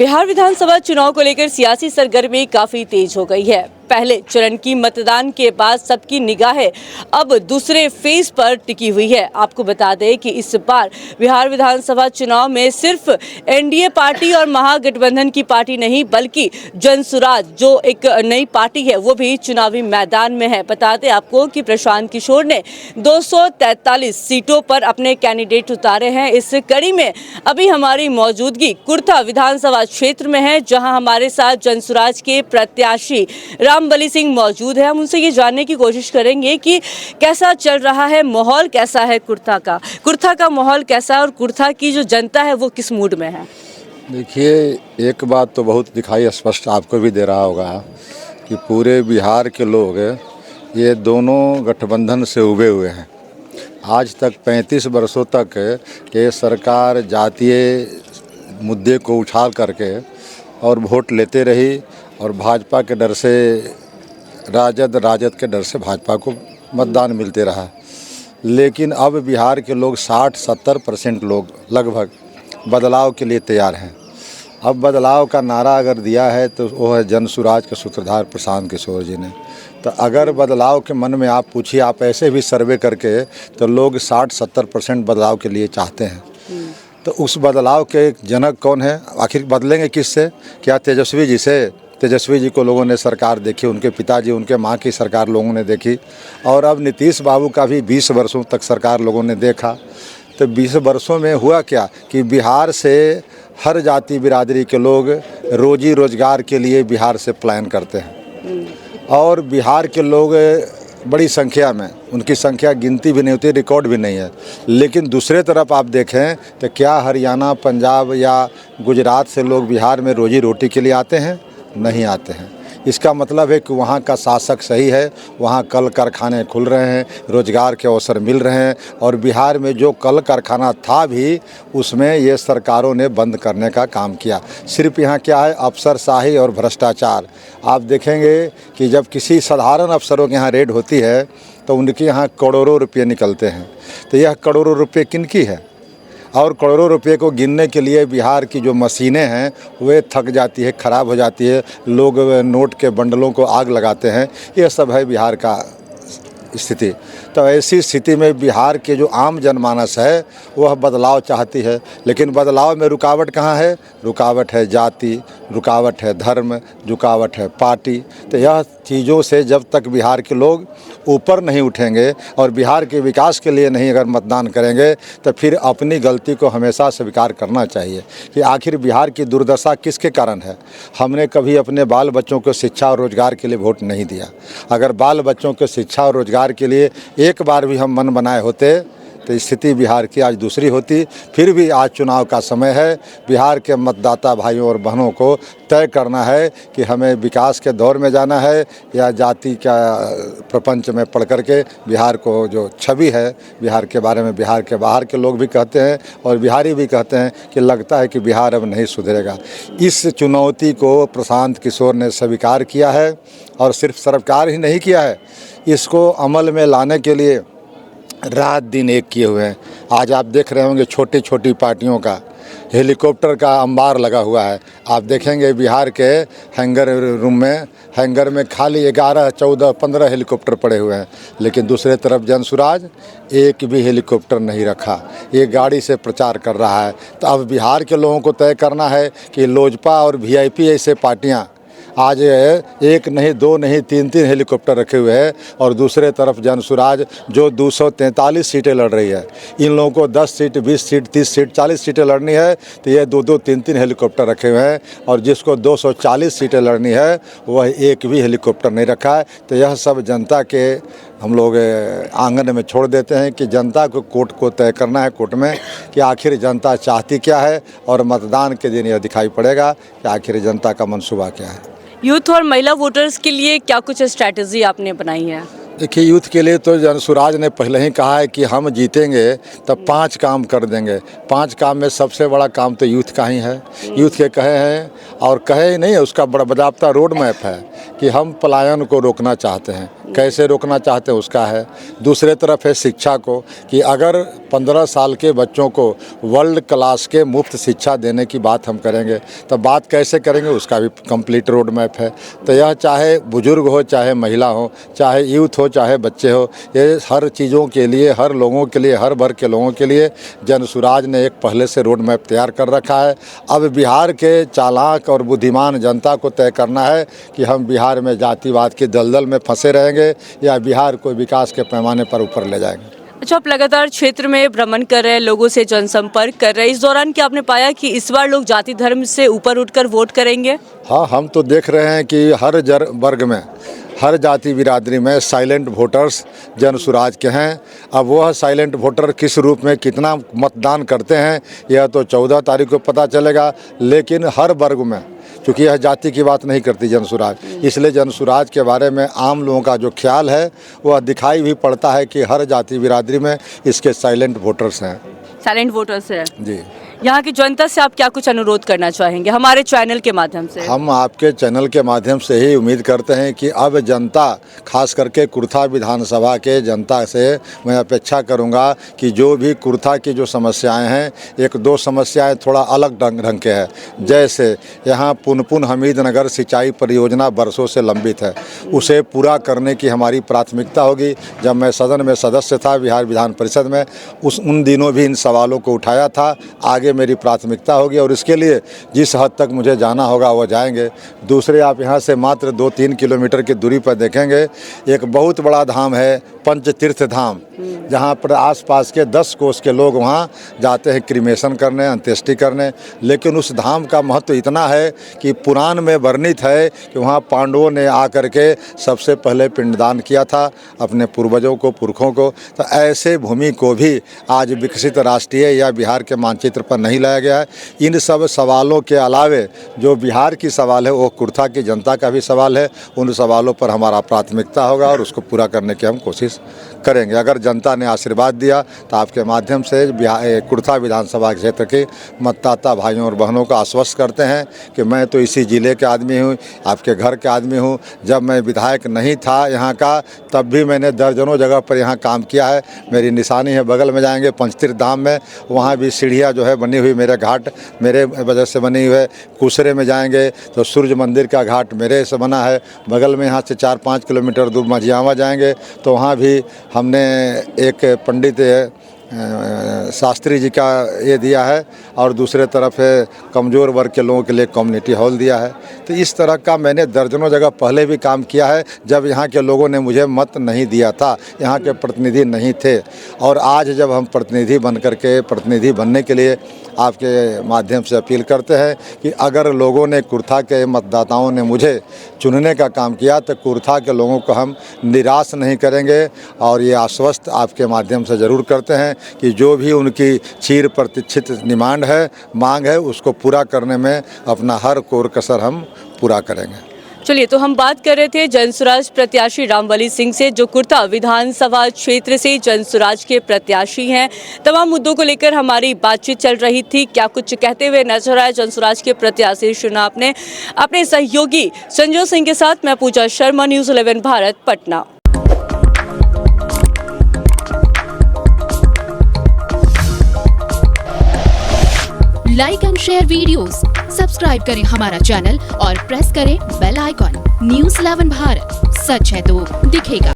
बिहार विधानसभा चुनाव को लेकर सियासी सरगर्मी काफी तेज हो गई है। पहले चरण की मतदान के बाद सबकी निगाहें अब दूसरे फेज पर टिकी हुई है। आपको बता दें कि इस बार बिहार विधानसभा चुनाव में सिर्फ एनडीए पार्टी और महागठबंधन की पार्टी नहीं बल्कि जनसुराज जो एक नई पार्टी है वो भी चुनावी मैदान में है। बता दें आपको कि प्रशांत किशोर ने 243 सीटों पर अपने कैंडिडेट उतारे हैं। इस कड़ी में अभी हमारी मौजूदगी कुर्था विधानसभा क्षेत्र में है, जहां हमारे साथ जनसुराज के प्रत्याशी रामबली सिंह मौजूद है। हम उनसे ये जानने की कोशिश करेंगे कि कैसा चल रहा है माहौल, कैसा है कुर्था का माहौल कैसा है और कुर्था की जो जनता है वो किस मूड में है। देखिए, एक बात तो बहुत दिखाई स्पष्ट आपको भी दे रहा होगा कि पूरे बिहार के लोग ये दोनों गठबंधन से उबे हुए हैं। आज तक 35 वर्षों तक ये सरकार जातीय मुद्दे को उछाल करके और वोट लेते रही और भाजपा के डर से राजद के डर से भाजपा को मतदान मिलते रहा। लेकिन अब बिहार के लोग 60-70% लोग लगभग बदलाव के लिए तैयार हैं। अब बदलाव का नारा अगर दिया है तो वो है जनसुराज के सूत्रधार प्रशांत किशोर जी ने। तो अगर बदलाव के मन में आप पूछिए, आप ऐसे भी सर्वे करके तो लोग 60-70% बदलाव के लिए चाहते हैं। तो उस बदलाव के जनक कौन है? आखिर बदलेंगे किससे? क्या तेजस्वी जी से? तेजस्वी जी को लोगों ने सरकार देखी, उनके पिताजी उनके माँ की सरकार लोगों ने देखी, और अब नीतीश बाबू का भी 20 वर्षों तक सरकार लोगों ने देखा। तो 20 वर्षों में हुआ क्या कि बिहार से हर जाति बिरादरी के लोग रोजी रोजगार के लिए बिहार से प्लान करते हैं और बिहार के लोग बड़ी संख्या में, उनकी संख्या गिनती भी नहीं होती, रिकॉर्ड भी नहीं है। लेकिन दूसरे तरफ आप देखें तो क्या हरियाणा, पंजाब या गुजरात से लोग बिहार में रोजी रोटी के लिए आते हैं? नहीं आते हैं। इसका मतलब है कि वहाँ का शासक सही है, वहाँ कल कारखाने खुल रहे हैं, रोजगार के अवसर मिल रहे हैं, और बिहार में जो कल कारखाना था भी उसमें ये सरकारों ने बंद करने का काम किया। सिर्फ यहाँ क्या है? अफसरशाही और भ्रष्टाचार। आप देखेंगे कि जब किसी साधारण अफसरों के यहाँ रेड होती है तो उनके यहाँ करोड़ों रुपये निकलते हैं। तो यह करोड़ों रुपये किनकी है? और करोड़ों रुपए को गिनने के लिए बिहार की जो मशीनें हैं वे थक जाती है, ख़राब हो जाती है, लोग नोट के बंडलों को आग लगाते हैं। ये सब है बिहार का स्थिति। तो ऐसी स्थिति में बिहार के जो आम जनमानस है वह बदलाव चाहती है, लेकिन बदलाव में रुकावट कहाँ है? रुकावट है जाति, रुकावट है धर्म, रुकावट है पार्टी। तो यह चीज़ों से जब तक बिहार के लोग ऊपर नहीं उठेंगे और बिहार के विकास के लिए नहीं अगर मतदान करेंगे तो फिर अपनी गलती को हमेशा स्वीकार करना चाहिए कि आखिर बिहार की दुर्दशा किसके कारण है। हमने कभी अपने बाल बच्चों को शिक्षा और रोज़गार के लिए वोट नहीं दिया। अगर बाल बच्चों को शिक्षा और रोज़गार के लिए एक बार भी हम मन बनाए होते तो स्थिति बिहार की आज दूसरी होती। फिर भी आज चुनाव का समय है। बिहार के मतदाता भाइयों और बहनों को तय करना है कि हमें विकास के दौर में जाना है या जाति का प्रपंच में पढ़ करके बिहार को जो छवि है बिहार के बारे में बिहार के बाहर के लोग भी कहते हैं और बिहारी भी कहते हैं कि लगता है कि बिहार अब नहीं सुधरेगा। इस चुनौती को प्रशांत किशोर ने स्वीकार किया है और सिर्फ सरकार ही नहीं किया है, इसको अमल में लाने के लिए रात दिन एक किए हुए हैं। आज आप देख रहे होंगे छोटी छोटी पार्टियों का हेलीकॉप्टर का अंबार लगा हुआ है। आप देखेंगे बिहार के हैंगर में खाली 11, 14, 15 हेलीकॉप्टर पड़े हुए हैं, लेकिन दूसरे तरफ जनसुराज एक भी हेलीकॉप्टर नहीं रखा, ये गाड़ी से प्रचार कर रहा है। तो अब बिहार के लोगों को तय करना है कि लोजपा और वीआईपी ऐसे पार्टियाँ आज एक नहीं, दो नहीं, 3-3 हेलीकॉप्टर रखे हुए हैं और दूसरे तरफ जनसुराज जो 243 सीटें लड़ रही है। इन लोगों को 10 सीट, 20 सीट, 30 सीट, 40 सीटें लड़नी है तो ये 2-2, 3-3 हेलीकॉप्टर रखे हुए हैं, और जिसको 240 सीटें लड़नी है वह एक भी हेलीकॉप्टर नहीं रखा है। तो यह सब जनता के हम लोग आंगन में छोड़ देते हैं कि जनता को कोर्ट को तय करना है, कोर्ट में, कि आखिर जनता चाहती क्या है, और मतदान के दिन यह दिखाई पड़ेगा कि आखिर जनता का मंसूबा क्या है। यूथ और महिला वोटर्स के लिए क्या कुछ स्ट्रैटेजी आपने बनाई है? देखिए, यूथ के लिए तो जनसुराज ने पहले ही कहा है कि हम जीतेंगे तब 5 काम कर देंगे। 5 काम में सबसे बड़ा काम तो यूथ का ही है। यूथ के कहे हैं और कहे ही नहीं, उसका बड़ा बजाबता रोड मैप है कि हम पलायन को रोकना चाहते हैं। कैसे रोकना चाहते हैं उसका है। दूसरे तरफ है शिक्षा को कि अगर 15 साल के बच्चों को वर्ल्ड क्लास के मुफ्त शिक्षा देने की बात हम करेंगे तो बात कैसे करेंगे उसका भी कंप्लीट रोड मैप है। तो यह चाहे बुजुर्ग हो, चाहे महिला हो, चाहे यूथ हो, चाहे बच्चे हो, ये हर चीज़ों के लिए, हर लोगों के लिए, हर वर्ग के लोगों के लिए जनसुराज ने एक पहले से रोड मैप तैयार कर रखा है। अब बिहार के चालाक और बुद्धिमान जनता को तय करना है कि हम बिहार में जातिवाद की दलदल में फंसे रहेंगे या बिहार को विकास के पैमाने पर ऊपर ले जाएंगे। अच्छा, आप लगातार क्षेत्र में भ्रमण कर रहे हैं, लोगों से जनसंपर्क कर रहे हैं, इस दौरान क्या आपने पाया कि इस बार लोग जाति धर्म से ऊपर उठकर वोट करेंगे? हाँ, हम तो देख रहे हैं कि हर वर्ग में, हर जाति बिरादरी में साइलेंट वोटर्स जनसुराज के हैं। अब वह साइलेंट वोटर किस रूप में कितना मतदान करते हैं यह तो 14 तारीख को पता चलेगा, लेकिन हर वर्ग में, क्योंकि यह जाति की बात नहीं करती जनसुराज, इसलिए जनसुराज के बारे में आम लोगों का जो ख्याल है वह दिखाई भी पड़ता है कि हर जाति बिरादरी में इसके साइलेंट वोटर्स हैं। साइलेंट वोटर्स है जी। यहाँ की जनता से आप क्या कुछ अनुरोध करना चाहेंगे हमारे चैनल के माध्यम से? हम आपके चैनल के माध्यम से ही उम्मीद करते हैं कि अब जनता, खास करके कुर्था विधानसभा के जनता से मैं अपेक्षा करूंगा कि जो भी कुर्था की जो समस्याएं हैं, एक दो समस्याएं थोड़ा अलग ढंग के हैं। जैसे यहाँ पुनपुन हमीद नगर सिंचाई परियोजना वर्षों से लंबित है, उसे पूरा करने की हमारी प्राथमिकता होगी। जब मैं सदन में सदस्य था बिहार विधान परिषद में, उन दिनों भी इन सवालों को उठाया था। आगे मेरी प्राथमिकता होगी और इसके लिए जिस हद तक मुझे जाना होगा वो जाएंगे। दूसरे, आप यहाँ से मात्र 2-3 किलोमीटर की दूरी पर देखेंगे एक बहुत बड़ा धाम है पंचतीर्थ धाम, जहाँ पर आसपास के 10 कोस के लोग वहाँ जाते हैं क्रिमेशन करने, अंत्येष्टि करने। लेकिन उस धाम का महत्व इतना है कि पुराण में वर्णित है कि वहाँ पांडवों ने आकर के सबसे पहले पिंडदान किया था अपने पूर्वजों को, पुरखों को। तो ऐसे भूमि को भी आज विकसित राष्ट्रीय या बिहार के मानचित्र पर नहीं लाया गया है। इन सब सवालों के अलावे जो बिहार की सवाल है वो कुर्था की जनता का भी सवाल है। उन सवालों पर हमारा प्राथमिकता होगा और उसको पूरा करने की हम कोशिश करेंगे। अगर जनता ने आशीर्वाद दिया तो आपके माध्यम से कुर्था विधानसभा क्षेत्र के मतदाता भाइयों और बहनों को आश्वस्त करते हैं कि मैं तो इसी ज़िले के आदमी हूँ, आपके घर के आदमी हूँ। जब मैं विधायक नहीं था यहाँ का, तब भी मैंने दर्जनों जगह पर यहाँ काम किया है। मेरी निशानी है, बगल में जाएंगे पंचतीर्थ धाम में, वहाँ भी सीढ़ियाँ जो है बनी हुई, मेरे घाट मेरे वजह से बनी हुई है। कुसरे में जाएंगे तो सूर्य मंदिर का घाट मेरे से बना है। बगल में यहाँ से 4-5 किलोमीटर दूर मझियावा जाएंगे तो वहाँ भी हमने एक पंडित शास्त्री जी का ये दिया है और दूसरे तरफ है कमज़ोर वर्ग के लोगों के लिए कम्युनिटी हॉल दिया है। तो इस तरह का मैंने दर्जनों जगह पहले भी काम किया है जब यहाँ के लोगों ने मुझे मत नहीं दिया था, यहाँ के प्रतिनिधि नहीं थे। और आज जब हम प्रतिनिधि बनने के लिए आपके माध्यम से अपील करते हैं कि अगर लोगों ने, कुर्था के मतदाताओं ने मुझे चुनने का काम किया तो कुर्था के लोगों को हम निराश नहीं करेंगे। और ये आश्वस्त आपके माध्यम से ज़रूर करते हैं कि जो भी उनकी चिर प्रतीक्षित डिमांड है, मांग है, उसको पूरा करने में अपना हर कोर कसर हम पूरा करेंगे। चलिए, तो हम बात कर रहे थे जनसुराज प्रत्याशी रामबली सिंह से, जो कुर्था विधानसभा क्षेत्र से जनसुराज के प्रत्याशी हैं। तमाम मुद्दों को लेकर हमारी बातचीत चल रही थी। क्या कुछ कहते हुए नजर आए जनसुराज के प्रत्याशी, सुना आपने अपने सहयोगी संजय सिंह के साथ। मैं Puja Sharma, news 11 Bharat, Patna. Like and share videos, subscribe करें हमारा चैनल और प्रेस करें बेल आइकॉन। न्यूज़ 11 भारत, सच है तो दिखेगा।